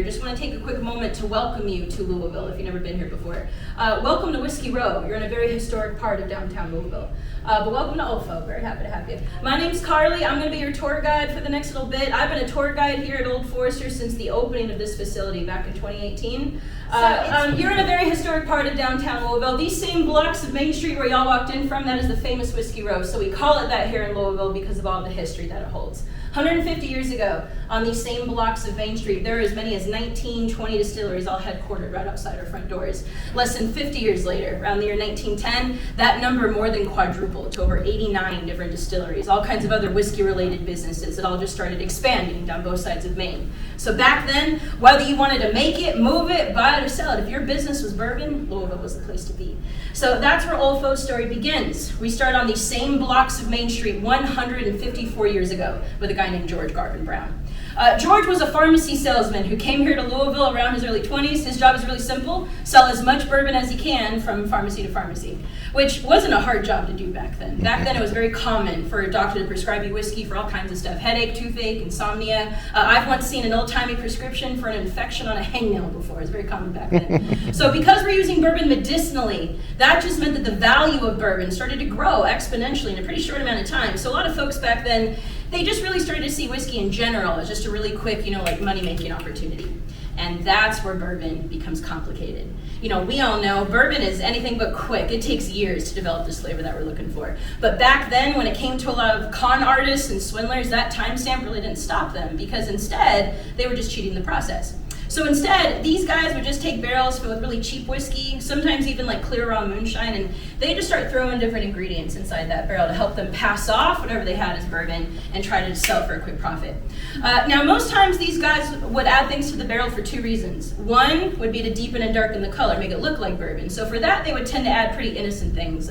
Just want to take a quick moment to welcome you to Louisville if you've never been here before. Welcome to Whiskey Row. You're in a very historic part of downtown Louisville. But welcome to Olfo. Very happy to have you. My name's Carly. I'm going to be your tour guide for the next little bit. I've been a tour guide here at Old Forester since the opening of this facility back in 2018. You're in a very historic part of downtown Louisville. These same blocks of Main Street where y'all walked in from, that is the famous Whiskey Row. So we call it that here in Louisville because of all the history that it holds. 150 years ago, on these same blocks of Main Street, there are as many as 20 distilleries all headquartered right outside our front doors. Less than 50 years later, around the year 1910, that number more than quadrupled to over 89 different distilleries, all kinds of other whiskey-related businesses that all just started expanding down both sides of Maine. So back then, whether you wanted to make it, move it, buy it, or sell it, if your business was bourbon, Louisville was the place to be. So that's where Olfo's story begins. We start on these same blocks of Main Street 154 years ago with a guy named George Garvin Brown. George was a pharmacy salesman who came here to Louisville around his early 20s. His job is really simple: sell as much bourbon as he can from pharmacy to pharmacy, which wasn't a hard job to do back then. Back then it was very common for a doctor to prescribe you whiskey for all kinds of stuff: headache, toothache, insomnia. I've once seen an old-timey prescription for an infection on a hangnail before. It's very common back then. So because we're using bourbon medicinally, that just meant that the value of bourbon started to grow exponentially in a pretty short amount of time. So a lot of folks back then, they just really started to see whiskey in general as just a really quick, like money-making opportunity. And that's where bourbon becomes complicated. We all know bourbon is anything but quick. It takes years to develop this flavor that we're looking for. But back then, when it came to a lot of con artists and swindlers, that timestamp really didn't stop them, because instead, they were just cheating the process. So instead, these guys would just take barrels filled with really cheap whiskey, sometimes even like clear raw moonshine, and they just start throwing different ingredients inside that barrel to help them pass off whatever they had as bourbon and try to sell for a quick profit. Now, most times these guys would add things to the barrel for two reasons. One would be to deepen and darken the color, make it look like bourbon. So for that, they would tend to add pretty innocent things.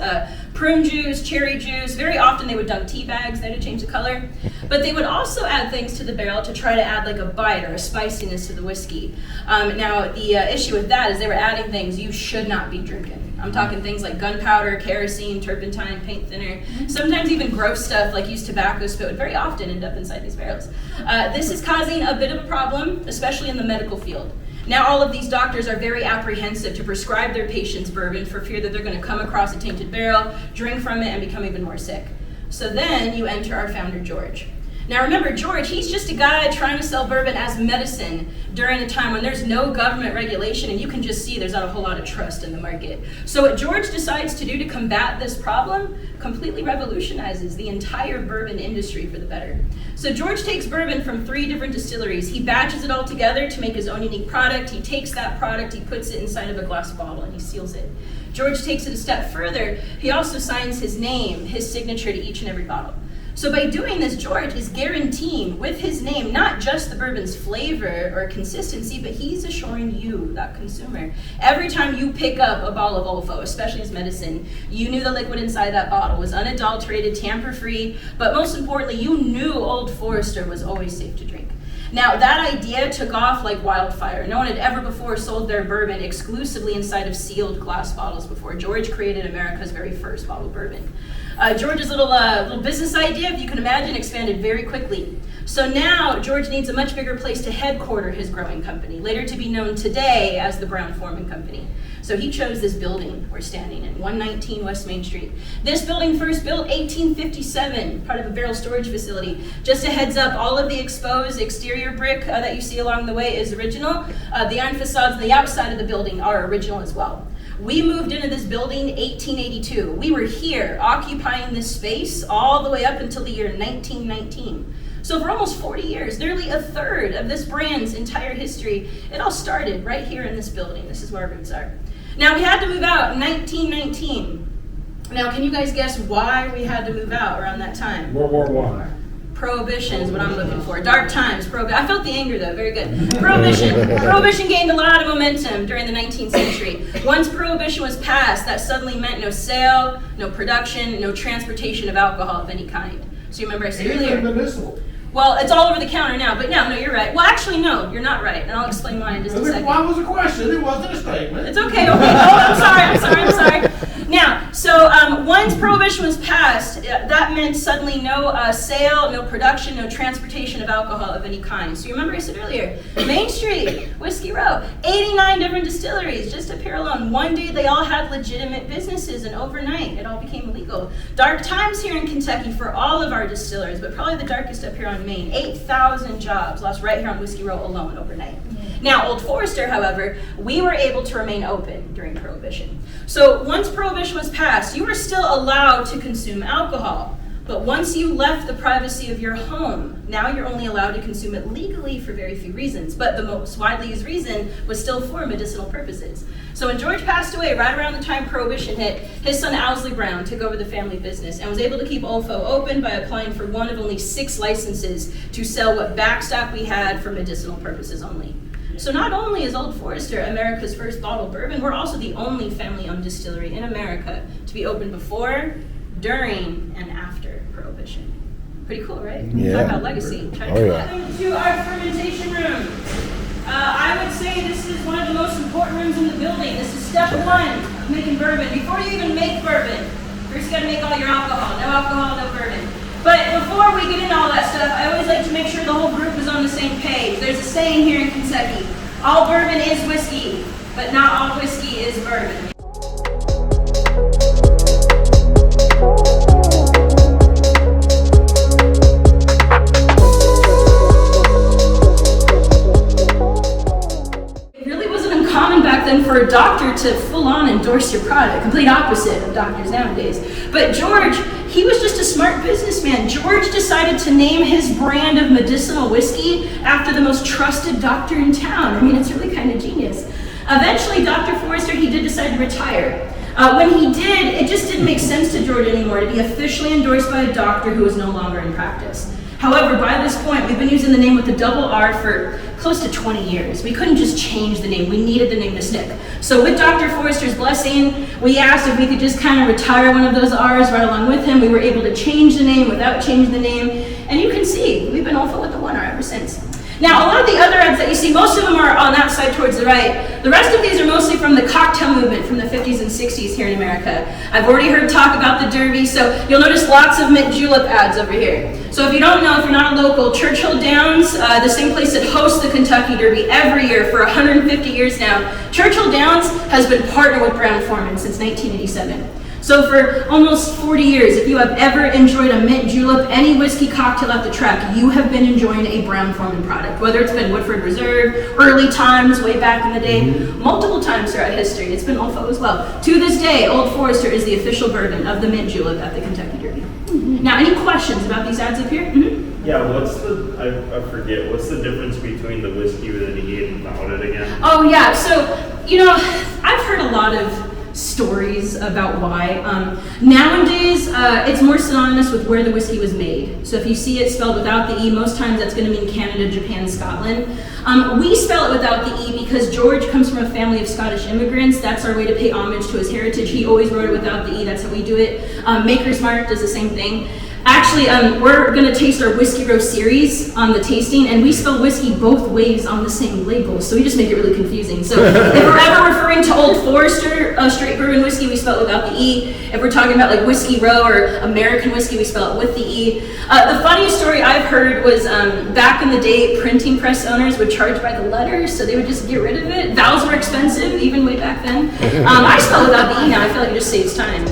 Prune juice, cherry juice. Very often they would dunk tea bags there to change the color. But they would also add things to the barrel to try to add like a bite or a spiciness to the whiskey. Now, the issue with that is they were adding things you should not be drinking. I'm talking things like gunpowder, kerosene, turpentine, paint thinner, sometimes even gross stuff like used tobacco spit would very often end up inside these barrels. This is causing a bit of a problem, especially in the medical field. Now all of these doctors are very apprehensive to prescribe their patients bourbon for fear that they're going to come across a tainted barrel, drink from it, and become even more sick. So then you enter our founder, George. Now remember, George, he's just a guy trying to sell bourbon as medicine during a time when there's no government regulation, and you can just see there's not a whole lot of trust in the market. So what George decides to do to combat this problem completely revolutionizes the entire bourbon industry for the better. So George takes bourbon from 3 different distilleries. He batches it all together to make his own unique product. He takes that product, he puts it inside of a glass bottle, and he seals it. George takes it a step further. He also signs his name, his signature to each and every bottle. So by doing this, George is guaranteeing with his name not just the bourbon's flavor or consistency, but he's assuring you, that consumer, every time you pick up a bottle of Olfo, especially as medicine, you knew the liquid inside that bottle was unadulterated, tamper-free, but most importantly, you knew Old Forester was always safe to drink. Now, that idea took off like wildfire. No one had ever before sold their bourbon exclusively inside of sealed glass bottles before. George created America's very first bottled bourbon. George's little business idea, if you can imagine, expanded very quickly. So now George needs a much bigger place to headquarter his growing company, later to be known today as the Brown-Forman Company. So he chose this building we're standing in, 119 West Main Street. This building first built 1857, part of a barrel storage facility. Just a heads up, all of the exposed exterior brick that you see along the way is original. The iron facades on the outside of the building are original as well. We moved into this building 1882. We were here occupying this space all the way up until the year 1919. So for almost 40 years, nearly a third of this brand's entire history, it all started right here in this building. This is where our roots are. Now we had to move out in 1919. Now can you guys guess why we had to move out around that time? World War I. Prohibition is what I'm looking for. Dark times. I felt the anger though. Very good. Prohibition. Prohibition gained a lot of momentum during the 19th century. Once prohibition was passed, that suddenly meant no sale, no production, no transportation of alcohol of any kind. So you remember I said earlier. Medicinal. Well, it's all over the counter now, but no, you're right. Well, actually, no, you're not right, and I'll explain why in just a second. Why was a question? It wasn't a statement. It's okay. Oh, I'm sorry. Now, so once prohibition was passed, that meant suddenly no sale, no production, no transportation of alcohol of any kind. So you remember I said earlier, Main Street, Whiskey Row, 89 different distilleries just up here alone. One day they all had legitimate businesses, and overnight it all became illegal. Dark times here in Kentucky for all of our distillers, but probably the darkest up here on Maine. 8,000 jobs lost right here on Whiskey Row alone overnight. Now, Old Forester, however, we were able to remain open during Prohibition. So once Prohibition was passed, you were still allowed to consume alcohol. But once you left the privacy of your home, now you're only allowed to consume it legally for very few reasons. But the most widely used reason was still for medicinal purposes. So when George passed away, right around the time Prohibition hit, his son Owsley Brown took over the family business and was able to keep OFO open by applying for one of only 6 licenses to sell what backstock we had for medicinal purposes only. So not only is Old Forester America's first bottled bourbon, we're also the only family-owned distillery in America to be open before, during, and after Prohibition. Pretty cool, right? Yeah. Talk about legacy. Welcome to our fermentation room. I would say this is one of the most important rooms in the building. This is step 1 of making bourbon. Before you even make bourbon, first you gotta make all your alcohol. No alcohol, no bourbon. But before we get into all that stuff, I always like to make sure the whole group is on the same page. There's a saying here in Kentucky, all bourbon is whiskey, but not all whiskey is bourbon. It really wasn't uncommon back then for a doctor to full-on endorse your product, complete opposite of doctors nowadays. But George, he was just a smart businessman. George decided to name his brand of medicinal whiskey after the most trusted doctor in town. I mean, it's really kind of genius. Eventually, Dr. Forester, he did decide to retire. When he did, it just didn't make sense to George anymore to be officially endorsed by a doctor who was no longer in practice. However, by this point, we've been using the name with the double R for close to 20 years. We couldn't just change the name. We needed the name to stick. So with Dr. Forester's blessing, we asked if we could just kind of retire one of those R's right along with him. We were able to change the name without changing the name. And you can see, we've been OFO with the 1R ever since. Now, a lot of the other ads that you see, most of them are on that side towards the right. The rest of these are mostly from the cocktail movement from the 50s and 60s here in America. I've already heard talk about the Derby, so you'll notice lots of mint julep ads over here. So if you don't know, if you're not a local, Churchill Downs, the same place that hosts the Kentucky Derby every year for 150 years now, Churchill Downs has been partnered with Brown-Forman since 1987. So for almost 40 years, if you have ever enjoyed a mint julep, any whiskey cocktail at the track, you have been enjoying a Brown-Forman product. Whether it's been Woodford Reserve, early times, way back in the day, multiple times throughout history, it's been OFO as well. To this day, Old Forester is the official bourbon of the mint julep at the Kentucky Derby. Now, any questions about these ads up here? Yeah, I forget, what's the difference between the whiskey with an E and without it again? Oh yeah, so, I've heard a lot of stories about why. Nowadays, it's more synonymous with where the whiskey was made. So if you see it spelled without the E, most times that's going to mean Canada, Japan, Scotland. We spell it without the E because George comes from a family of Scottish immigrants. That's our way to pay homage to his heritage. He always wrote it without the E. That's how we do it. Maker's Mark does the same thing. Actually, we're going to taste our Whiskey Row series on the tasting, and we spell whiskey both ways on the same label, so we just make it really confusing. So if we're ever referring to Old Forester straight bourbon whiskey, we spell it without the E. If we're talking about like Whiskey Row or American whiskey, we spell it with the E. The funniest story I've heard was back in the day, printing press owners would charge by the letter, so they would just get rid of it. Vowels were expensive, even way back then. I spell it without the E now. I feel like it just saves time.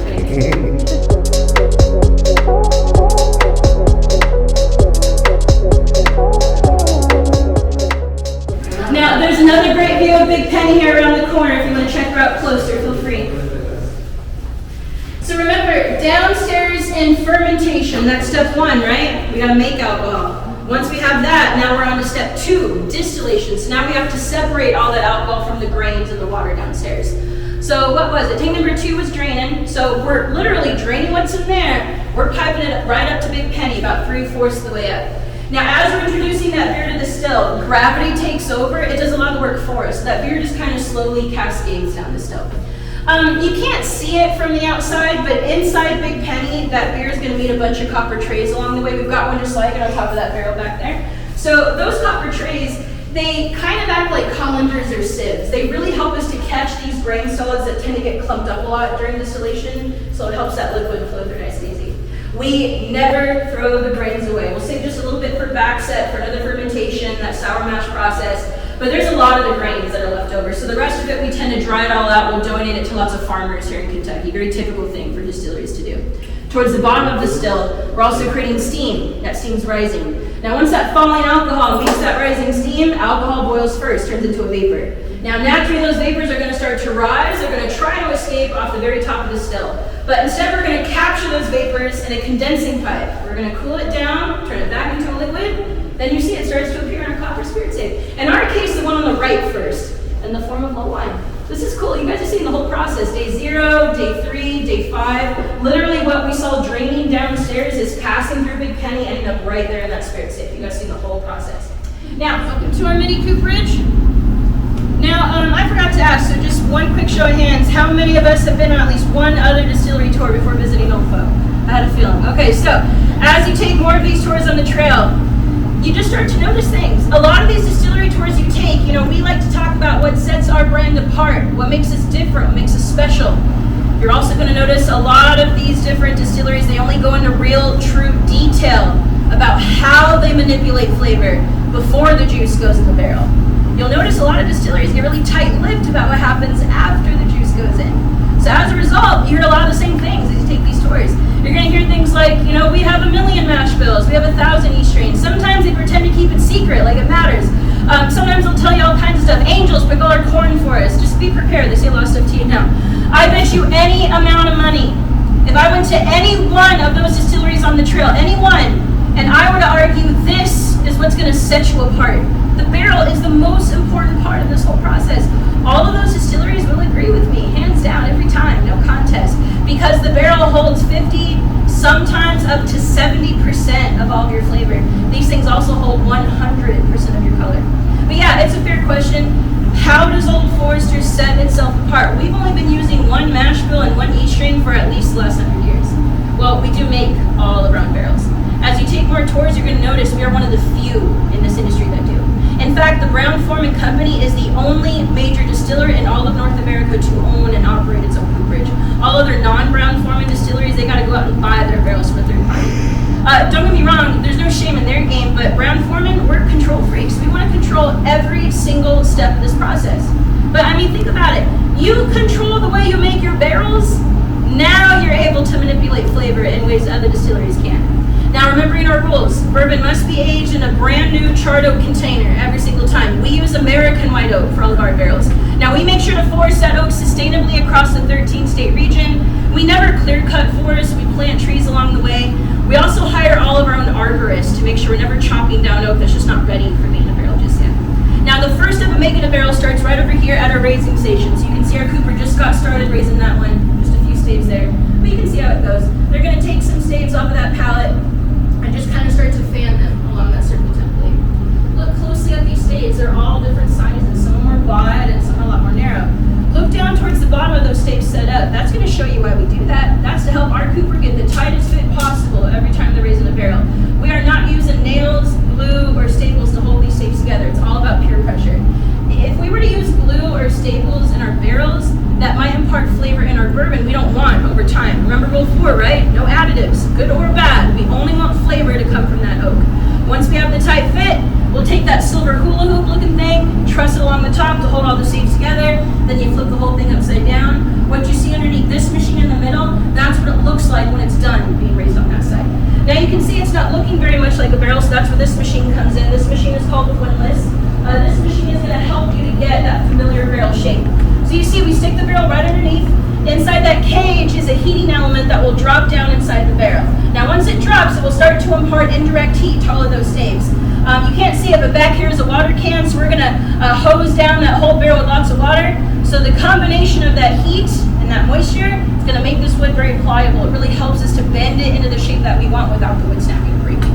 Now, there's another great view of Big Penny here around the corner. If you want to check her out closer, feel free. So remember, downstairs in fermentation, that's step 1, right? We gotta make alcohol. Once we have that, now we're on to step 2, distillation. So now we have to separate all that alcohol from the grains and the water downstairs. So what was it? Tank number 2 was draining. So we're literally draining what's in there. We're piping it right up to Big Penny, about 3/4 of the way up. Now, as we're introducing that beer to the still, gravity takes over. It does a lot of the work for us. That beer just kind of slowly cascades down the still. You can't see it from the outside, but inside Big Penny, that beer is going to meet a bunch of copper trays along the way. We've got one just like it on top of that barrel back there. So those copper trays, they kind of act like colanders or sieves. They really help us to catch these grain solids that tend to get clumped up a lot during distillation, so it helps that liquid flow through nice and easy. We never throw the grains away. We'll save just a little bit for backset, for another fermentation, that sour mash process. But there's a lot of the grains that are left over. So the rest of it, we tend to dry it all out. We'll donate it to lots of farmers here in Kentucky. Very typical thing for distilleries to do. Towards the bottom of the still, we're also creating steam. That steam's rising. Now once that falling alcohol meets that rising steam, alcohol boils first, turns into a vapor. Now naturally those vapors are going to start to rise. They're going to try to escape off the very top of the still. But instead we're going to capture those vapors in a condensing pipe. We're going to cool it down, turn it back into a liquid. Then you see it starts to appear in a copper spirit safe. In our case, the one on the right first, in the form of low wine. This is cool. You guys are seeing the whole process. Day 0, day 3, day 5. Literally what we saw draining downstairs is passing through Big Penny, ending up right there in that spirit safe. You guys see the whole process. Now, welcome to our mini cooperage. Now, I forgot to ask, so just one quick show of hands. How many of us have been on at least one other distillery tour before visiting Old Folk? I had a feeling. Okay, so as you take more of these tours on the trail, you just start to notice things. A lot of these distillery tours you take, we like to talk about what sets our brand apart, what makes us different, what makes us special. You're also going to notice a lot of these different distilleries, they only go into real, true detail about how they manipulate flavor before the juice goes in the barrel. You'll notice a lot of distilleries get really tight-lipped about what happens after the juice goes in. So as a result, you hear a lot of the same things as you take these tours. You're going to hear things like, we have 1 million mash bills, we have 1,000 each strain. Sometimes they pretend to keep it secret, like it matters. Sometimes they'll tell you all kinds of stuff. Angels pick all our corn for us. Just be prepared. They say a lot of stuff to you now. I bet you any amount of money, if I went to any one of those distilleries on the trail, any one, and I were to argue this is what's going to set you apart. The barrel is the most important part of this whole process. All of those distilleries will agree with me, hands down, every time, no contest, because the barrel holds 50, sometimes up to 70% of all of your flavor. These things also hold 100% of your color. But yeah, it's a fair question. How does Old Forester set itself apart? We've only been using one mash bill and one E strain for at least the last 100 years. Well, we do make all around barrels. As you take more tours, you're going to notice we are one of the few in this industry that do. In fact, the Brown-Forman Company is the only major distiller in all of North America to own and operate its own cooperage. All other non-Brown-Forman distilleries, they got to go out and buy their barrels from a third party. Don't get me wrong, there's no shame in their game, but Brown-Forman, we're control freaks. We want to control every single step of this process. But think about it. You control the way you make your barrels, now you're able to manipulate flavor in ways other distilleries can't. Now remembering our rules, bourbon must be aged in a brand new charred oak container every single time. We use American white oak for all of our barrels. Now we make sure to forest that oak sustainably across the 13-state region. We never clear cut forests, we plant trees along the way. We also hire all of our own arborists to make sure we're never chopping down oak that's just not ready for being a barrel just yet. Now the first step of making a barrel starts right over here at our raising station. So you can see our cooper just got started raising that one, just a few staves there. But you can see how it goes. They're going to take some staves off of that pallet and just kind of start to fan them along that circle template. Look closely at these staves. They're all different sizes. Some are more wide and some are a lot more narrow. Look down towards the bottom of those staves set up. That's going to show you why we do that. That's to help our cooper get the tightest fit possible every time they're raising a barrel. We are not using nails, glue, or staples to hold these staves together. It's all about pure pressure. If we were to use glue or staples in our barrels, that might impart flavor in our bourbon we don't want over time. Remember rule 4, right? No additives, good or bad. We only want flavor to come from that oak. Once we have the tight fit, we'll take that silver hula hoop looking thing, truss it along the top to hold all the staves together, then you flip the whole thing upside down. What you see underneath this machine in the middle, that's what it looks like when it's done being raised on that side. Now you can see it's not looking very much like a barrel, so that's where this machine comes in. This machine is called the windlass. This machine is going to help you to get that familiar barrel shape. So you see we stick the barrel right underneath. Inside that cage is a heating element that will drop down inside the barrel. Now once it drops, it will start to impart indirect heat to all of those staves. You can't see it, but back here is a water can, so we're going to hose down that whole barrel with lots of water. So So the combination of that heat and that moisture is going to make this wood very pliable. It really helps us to bend it into the shape that we want without the wood snapping and breaking.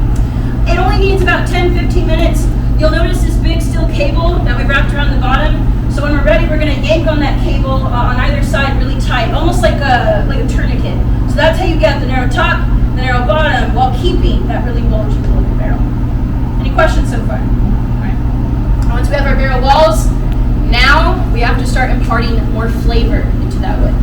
It only needs about 10-15 minutes. You'll notice this big steel cable that we wrapped around the bottom. So when we're ready, we're going to yank on that cable on either side really tight, almost like a tourniquet. So that's how you get the narrow top, the narrow bottom, while keeping that really bulgy pull of your barrel. Any questions so far? All right. Once we have our barrel walls, now we have to start imparting more flavor into that wood.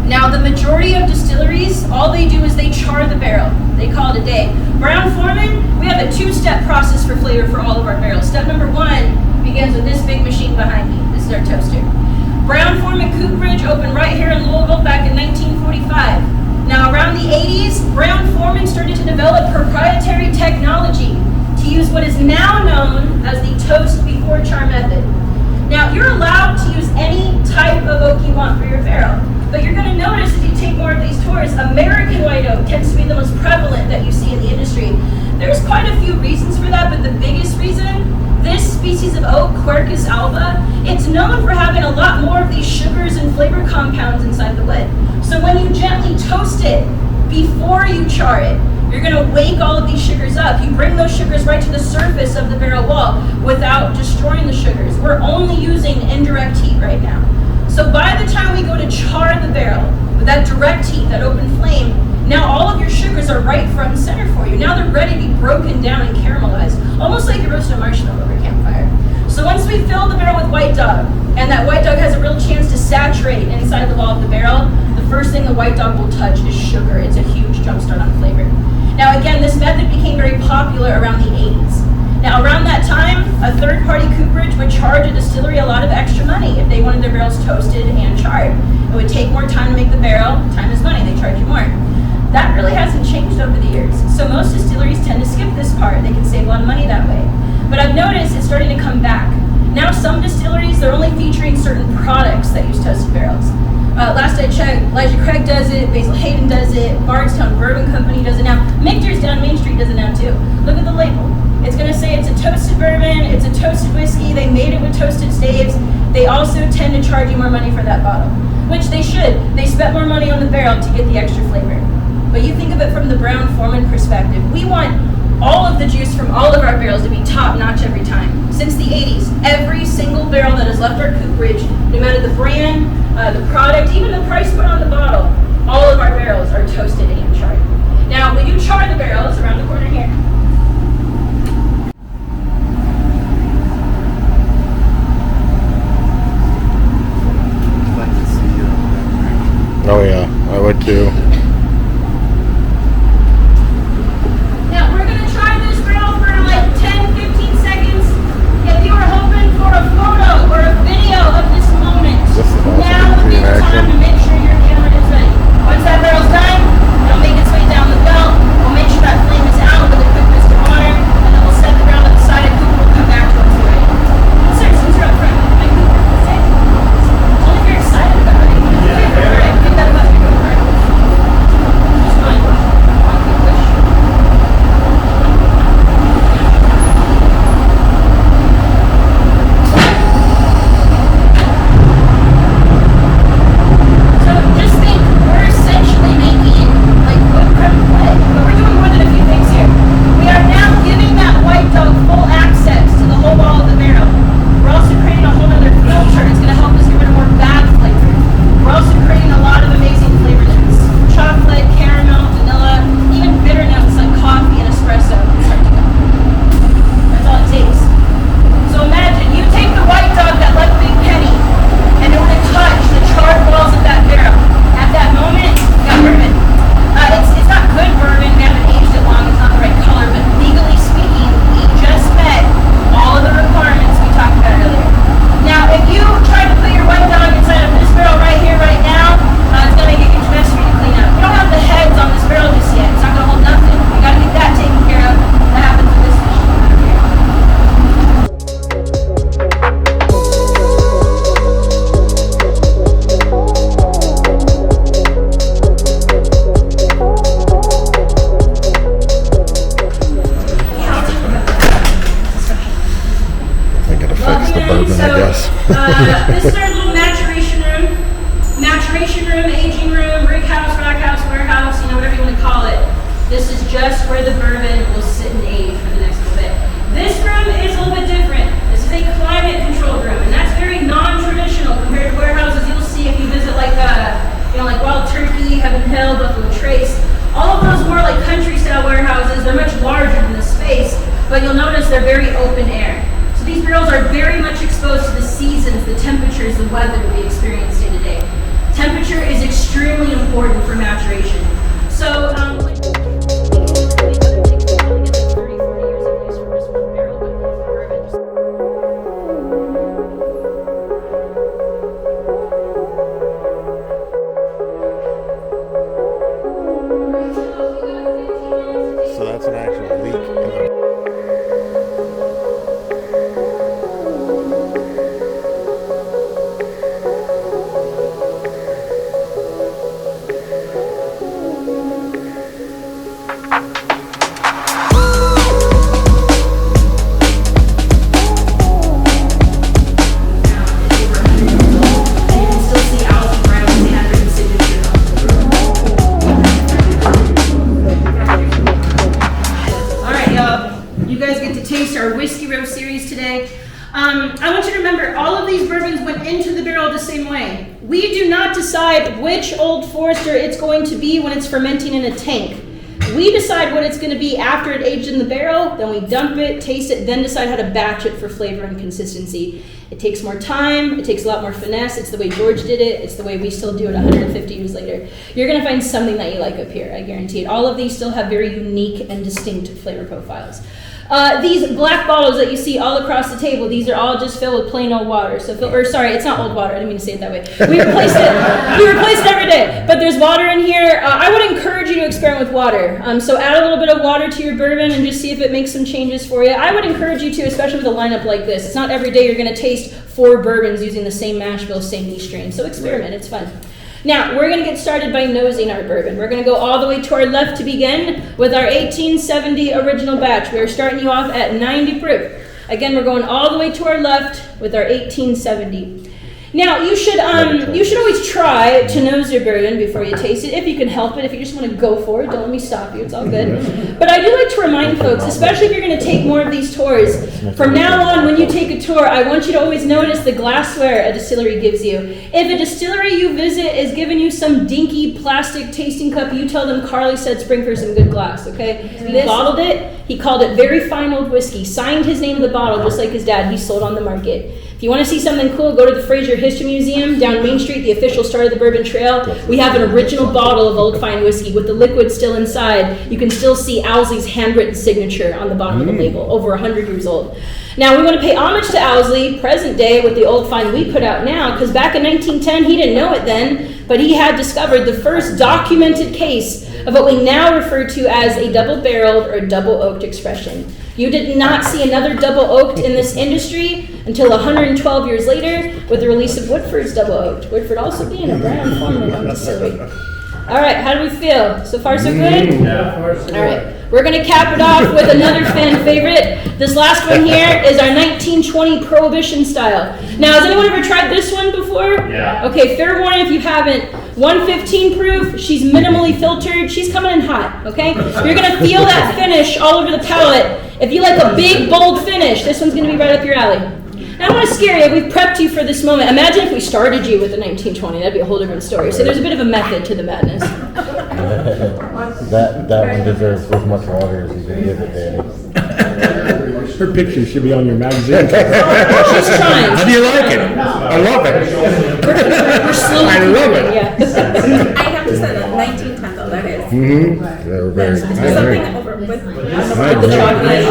Now the majority of distilleries, all they do is they char the barrel. They call it a day. Brown Forman, we have a 2-step process for flavor for all of our barrels. Step number 1 begins with this big machine behind me. This is our toaster. Brown Forman Cooperage opened right here in Louisville back in 1945. Now around the 80s, Brown Forman started to develop proprietary technology to use what is now known as the toast before char method. Now you're allowed to use any type of oak you want for your barrel, but you're going to notice as you take more of these tours, American white oak tends to be the most prevalent that you see in the industry. There's quite a few reasons for that, but the biggest reason, this species of oak, Quercus alba, it's known for having a lot more of these sugars and flavor compounds inside the wood. So when you gently toast it before you char it, you're going to wake all of these sugars up. You bring those sugars right to the surface of the barrel wall without destroying the sugars. We're only using indirect heat right now. So by the time we go to char the barrel with that direct heat, that open flame, now all of your sugars are right front and center for you. Now they're ready to be broken down and caramelized, almost like you roast a marshmallow over a campfire. So once we fill the barrel with white dog, and that white dog has a real chance to saturate inside the wall of the barrel, the first thing the white dog will touch is sugar. It's a huge jumpstart on flavor. Now again, this method became very popular around the 80s. Now around that time, a third-party cooperage would charge a distillery a lot of extra money if they wanted their barrels toasted and charred. It would take more time to make the barrel. Time is money, they charge you more. That really hasn't changed over the years. So most distilleries tend to skip this part. They can save a lot of money that way. But I've noticed it's starting to come back. Now some distilleries, they're only featuring certain products that use toasted barrels. Last I checked, Elijah Craig does it, Basil Hayden does it, Bardstown Bourbon Company does it now. Michter's down Main Street does it now too. Look at the label. It's going to say it's a toasted bourbon, it's a toasted whiskey, they made it with toasted staves. They also tend to charge you more money for that bottle, which they should. They spent more money on the barrel to get the extra flavor. But you think of it from the Brown Forman perspective. We want all of the juice from all of our barrels to be top notch every time. Since the 80s, every single barrel that has left our cooperage, no matter the brand, the product, even the price put on the bottle, all of our barrels are toasted and charred. Now, when you char the barrels around the corner here, oh yeah, I would too. now we're going to try this barrel for like 10-15 seconds. If you were hoping for a photo or a video of this moment, This is awesome. now would be the Action. time to make sure your camera is ready. Once that barrel's done, it'll make its way down the belt. We'll make sure that flame is out with a quick mist of water, and then we'll set the barrel to the side and Cooper will come back to us ready. Sir, since you're up front, my Cooper, say, only if you're excited about it. All right, make that about your Cooper. Just one quick push. So just think, we're essentially making like whipped cream play, but we're doing more than a few things here. We are now giving that white dog full access to the whole wall of the barrel. We're also creating a whole other filter. It's going to help us get rid of more bad flavor. We're also creating a lot of amazing flavor notes. Chocolate, caramel, vanilla, even bitter notes like coffee and espresso can start to go. That's all it takes. So imagine, you take the white dog that left Big Penny, and it would touch the charred walls of that barrel. At that moment, you got bourbon. It's not good bourbon, we haven't aged it long, it's not the right color, but legally speaking, we just met all of the requirements we talked about earlier. Now, if you try to put your white dog inside of this barrel right here, right now, it's going to make a huge mess for you to clean up. We don't have the heads on this barrel just yet. It's not going to hold nothing. We got to get that taken care of. That happens with this machine over here. I think it affects the bourbon, I guess. This is our little maturation brick house, rack house, warehouse, whatever you want to call it. This is just where the bourbon will sit and age for the next little bit. This room is a little bit different. This is a climate controlled room, and that's very non-traditional compared to warehouses you'll see if you visit like Wild Turkey, Heaven Hill, Buffalo Trace. All of those more like country style warehouses, they're much larger than the space, but you'll notice they're very open air. So these barrels are very much exposed to the seasons, the temperatures, the weather we experience day to day. Temperature is extremely important for maturation. So, So that's an actual leak. our Whiskey Row series today. I want you to remember, all of these bourbons went into the barrel the same way. We do not decide which Old Forester it's going to be when it's fermenting in a tank. We decide what it's going to be after it aged in the barrel, then we dump it, taste it, then decide how to batch it for flavor and consistency. It takes more time, it takes a lot more finesse. It's the way George did it, it's the way we still do it 150 years later. You're going to find something that you like up here, I guarantee it. All of these still have very unique and distinct flavor profiles. These black bottles that you see all across the table, these are all just filled with plain old water. Sorry, it's not old water. I didn't mean to say it that way. We replace it. We replace it every day. But there's water in here. I would encourage you to experiment with water. So add a little bit of water to your bourbon and just see if it makes some changes for you. I would encourage you to, especially with a lineup like this. It's not every day you're going to taste 4 bourbons using the same mash bill, same yeast strain. So experiment. It's fun. Now, we're going to get started by nosing our bourbon. We're going to go all the way to our left to begin with our 1870 original batch. We're starting you off at 90 proof. Again, we're going all the way to our left with our 1870. Now, you should always try to nose your bourbon before you taste it, if you can help it. If you just want to go for it, don't let me stop you. It's all good. But I do like to remind folks, especially if you're going to take more of these tours, from now on, when you take a tour, I want you to always notice the glassware a distillery gives you. If a distillery you visit is giving you some dinky plastic tasting cup, you tell them Carly said sprinkler some good glass, okay? He bottled it. He called it very fine old whiskey, signed his name to the bottle just like his dad. He sold on the market. If you want to see something cool, go to the Fraser History Museum down Main Street, the official start of the Bourbon Trail. We have an original bottle of old fine whiskey with the liquid still inside. You can still see Owsley's handwritten signature on the bottom of the label, over 100 years old. Now, we want to pay homage to Owsley, present day, with the old fine we put out now, because back in 1910, he didn't know it then, but he had discovered the first documented case of what we now refer to as a double-barreled or double-oaked expression. You did not see another double-oaked in this industry until 112 years later with the release of Woodford's double-oaked. Woodford also being a brown formula distillery. All right, how do we feel? So far, so good? Yeah. All right, we're going to cap it off with another fan favorite. This last one here is our 1920 Prohibition style. Now, has anyone ever tried this one before? Yeah. Okay, fair warning if you haven't. 115 proof, she's minimally filtered, she's coming in hot, okay? You're going to feel that finish all over the palate. If you like a big, bold finish, this one's going to be right up your alley. Now, I don't want to scare you. We've prepped you for this moment. Imagine if we started you with the 1920. That'd be a whole different story. So there's a bit of a method to the madness. That one deserves as much water as you can give it, Danny. Her picture should be on your magazine. She's trying. How do you like it? I love it. We're slowly. I love it. Yeah. I have to say that 1910 though, that is. Mm-hmm. Yeah, we're very. Is I there agree. something over with The chocolate.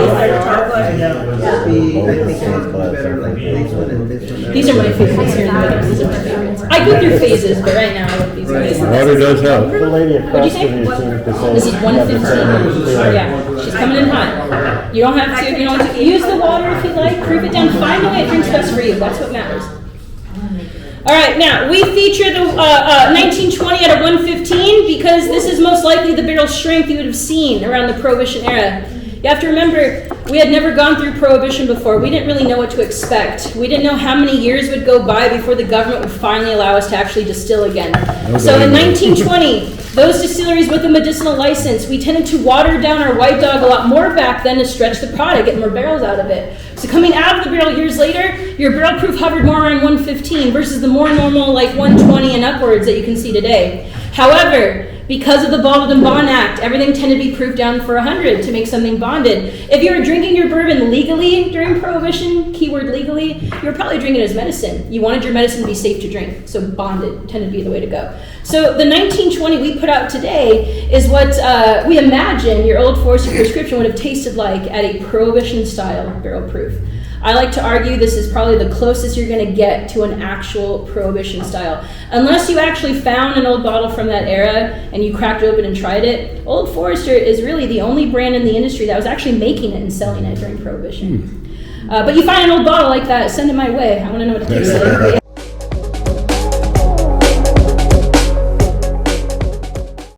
These are my favorites here in the middle. These are my favorites. I go through phases, but right now I love these ones. Water does help. The lady What'd you across say? from you seemed to say. This is 115. Yeah, she's coming in hot. You don't have to, use the water if you like, proof it down, find a way it drinks best for you. That's what matters. All right, now we feature the 1920 at a 115 because this is most likely the barrel strength you would have seen around the Prohibition era. You have to remember, we had never gone through Prohibition before. We didn't really know what to expect. We didn't know how many years would go by before the government would finally allow us to actually distill again. So in 1920, those distilleries with a medicinal license, we tended to water down our White Dog a lot more back then to stretch the product, get more barrels out of it. So coming out of the barrel years later, your barrel proof hovered more around 115 versus the more normal like 120 and upwards that you can see today. However, because of the Bottled and Bond Act, everything tended to be proofed down for 100 to make something bonded. If you were drinking your bourbon legally during Prohibition, keyword legally, you were probably drinking it as medicine. You wanted your medicine to be safe to drink, so bonded tended to be the way to go. So the 1920 we put out today is what we imagine your Old Forester prescription would have tasted like at a Prohibition-style barrel proof. I like to argue this is probably the closest you're going to get to an actual Prohibition style. Unless you actually found an old bottle from that era and you cracked it open and tried it, Old Forester is really the only brand in the industry that was actually making it and selling it during Prohibition. But you find an old bottle like that, send it my way. I want to know what it tastes like.